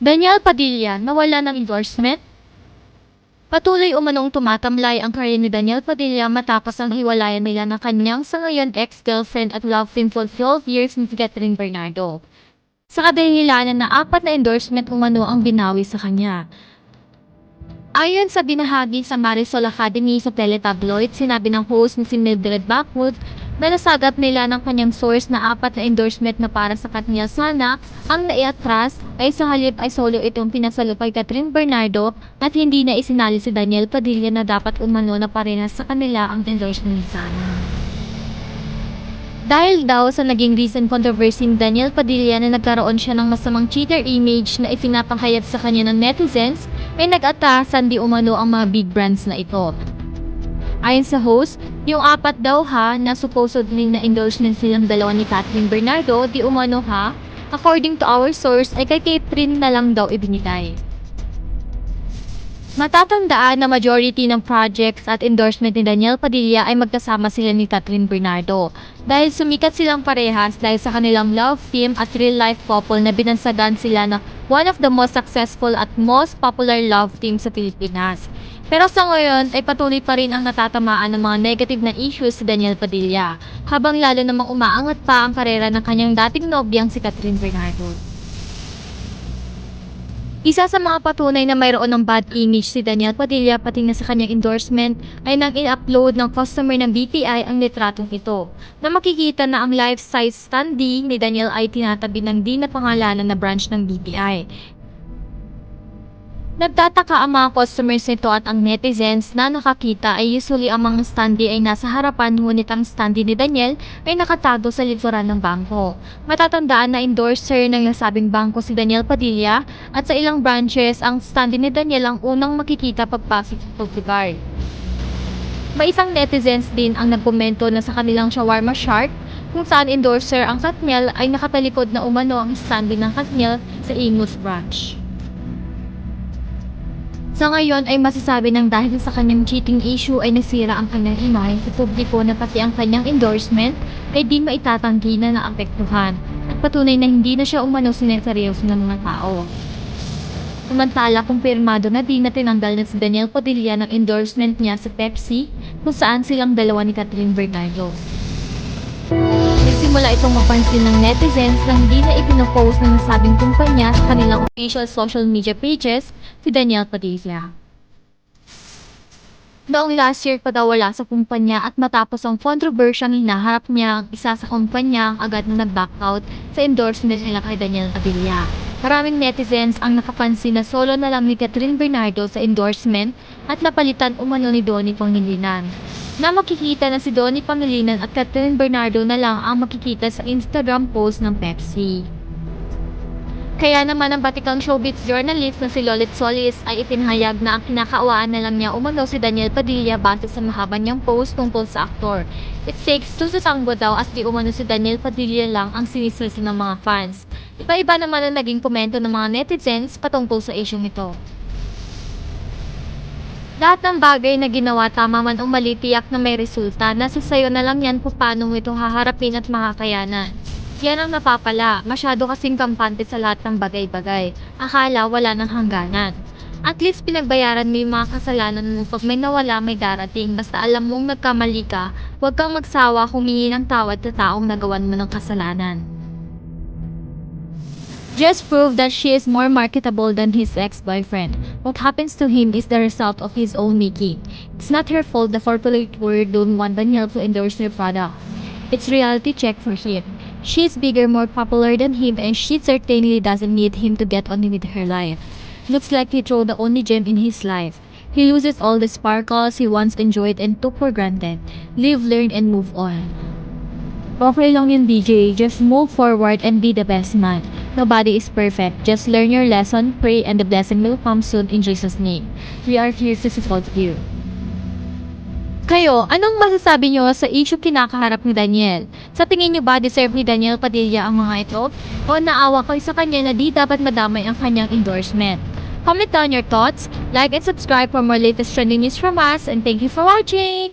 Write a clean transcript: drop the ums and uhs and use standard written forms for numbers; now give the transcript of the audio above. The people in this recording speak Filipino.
Daniel Padilla nawala ng endorsement? Patuloy umanong tumatamlay ang karyer ni Daniel Padilla matapos ang hiwalayan nila ng kanyang sa ngayon ex-girlfriend at love team for 12 years ni Catherine Bernardo. Sa kadahilanan na 4 na endorsement umano ang binawi sa kanya. Ayon sa binahagi sa Marisol Academy sa teletabloid, sinabi ng host na si Mildred Backwood na nasagap nila ng kanyang source na 4 na endorsement na para sa kanya sana ang naiatras ay sa halip ay solo itong pinasalo kay Catherine Bernardo at hindi na isinali si Daniel Padilla na dapat umano na parehas sa kanila ang endorsement sana. Dahil daw sa naging recent controversy ni Daniel Padilla na nagkaroon siya ng masamang cheater image na ipinapakayat sa kanya ng netizens, may nag-atasan di umano ang mga big brands na ito. Ayon sa host, yung 4 daw na supposedly na endorsement silang dalawa ni Catherine Bernardo di umano according to our source ay kay Catherine na lang daw ibinigay. Matatandaan na majority ng projects at endorsement ni Daniel Padilla ay magkasama sila ni Catherine Bernardo dahil sumikat silang parehas dahil sa kanilang love team at real-life couple na binansagan sila na one of the most successful at most popular love team sa Pilipinas. Pero sa ngayon ay patuloy pa rin ang natatamaan ng mga negative na issues si Daniel Padilla habang lalo namang umaangat pa ang karera ng kanyang dating nobyang si Catherine Bernardo. Isa sa mga patunay na mayroon ng bad image si Daniel Padilla pati na sa kanyang endorsement ay nang in-upload ng customer ng BPI ang litratong ito, na makikita na ang life-size standee ni Daniel ay tinatabi ng di napangalanan na branch ng BPI. Nagtataka ang mga customers nito at ang netizens na nakakita ay usually ang mga standee ay nasa harapan ngunit ang standee ni Daniel ay nakatago sa likuran ng bangko. Matatandaan na endorser ng nasabing bangko si Daniel Padilla at sa ilang branches ang standee ni Daniel ang unang makikita pagpasok sa pagkikard. May isang netizens din ang nagkomento na sa kanilang shawarma shark kung saan endorser ang Katniel ay nakatalikod na umano ang standee ng Katniel sa Imus branch. Sa ngayon ay masasabi ng dahil sa kanyang cheating issue ay nasira ang kanyang imahe sa publiko na pati ang kanyang endorsement ay di maitatanggi na naapektuhan at patunay na hindi na siya umano sinerseryoso ng mga tao. Samantala, kumpirmado na di na tinanggal na si Daniel Padilla ng endorsement niya sa Pepsi kung saan silang dalawa ni Catherine Bernardo. Nagsimula itong mapansin ng netizens nang hindi na ipinopost ng nasabing kumpanya sa kanilang official social media pages si Daniel Padilla. Noong last year pa daw wala sa kumpanya at matapos ang controversial hinaharap niya ang isa sa kumpanya ang agad na nag-back out sa endorsement nila kay Daniel Padilla. Maraming netizens ang nakapansin na solo na lang ni Catherine Bernardo sa endorsement at napalitan umano ni Donnie Pangilinan. Na makikita na si Donnie Pangilinan at Catherine Bernardo na lang ang makikita sa Instagram post ng Pepsi. Kaya naman ang batikang showbiz journalist na si Lolit Solis ay ipinahayag na ang kinakaawaan na lang niya umano si Daniel Padilla base sa mahaba niyang post tungkol sa aktor. It takes two to tango daw as di umano si Daniel Padilla lang ang sinisisi ng mga fans. Iba-iba naman ang naging komento ng mga netizens patungkol sa isyong ito. Lahat ng bagay na ginawa tama man o mali tiyak na may resulta, nasa sayo na lang yan kung paano mo ito haharapin at makakayanan. Yan ang napapala, masyado kasing kampante sa lahat ng bagay-bagay. Akala wala ng hangganan. At least pinagbayaran mo yung mga kasalanan mo pag may nawala may darating. Basta alam mong nagkamali ka, huwag kang magsawa humingi ng tawad sa taong nagawan mo ng kasalanan. Just prove that she is more marketable than his ex-boyfriend. What happens to him is the result of his own making. It's not her fault the corporate world don't want Daniel to endorse their product. It's reality check for him. She's bigger, more popular than him, and she certainly doesn't need him to get on with her life. Looks like he threw the only gem in his life. He loses all the sparkles he once enjoyed and took for granted. Live, learn, and move on. Okay lang yun, DJ. Just move forward and be the best man. Nobody is perfect. Just learn your lesson, pray, and the blessing will come soon in Jesus' name. We are here to support you. Kayo, anong masasabi nyo sa issue kinakaharap ni Daniel? Sa tingin nyo ba deserve ni Daniel Padilla ang mga ito? O naawa kayo sa kanya na di dapat madamay ang kanyang endorsement? Comment down your thoughts, like and subscribe for more latest trending news from us, and thank you for watching!